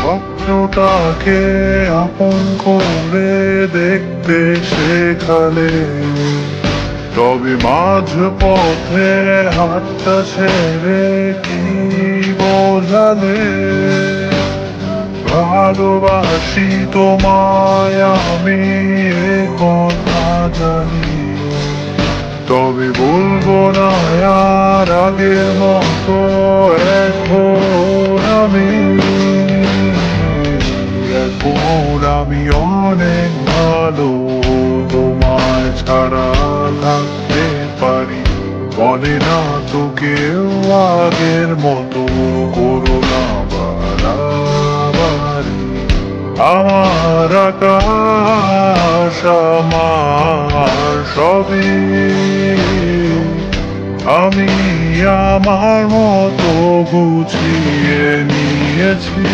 স্বপ্নটাকে আপন করে দেখতে শেখালে, তবে মাঝ পথে হাতটা ছেড়ে কি বোঝালে। ভালোবাসি তোমায় আমি কথা জানি, তবে বলবো না আর আগের মতো এখন আমি। এখন আমি অনেক ভালো, তোমায় ছাড়া থাকতে পারি। বলে না তো কেউ আগের মতো করো না বাড়াবাড়ি। আমার আকাশ আমার সবই, আমি আমার মতো গুছিয়ে নিয়েছি।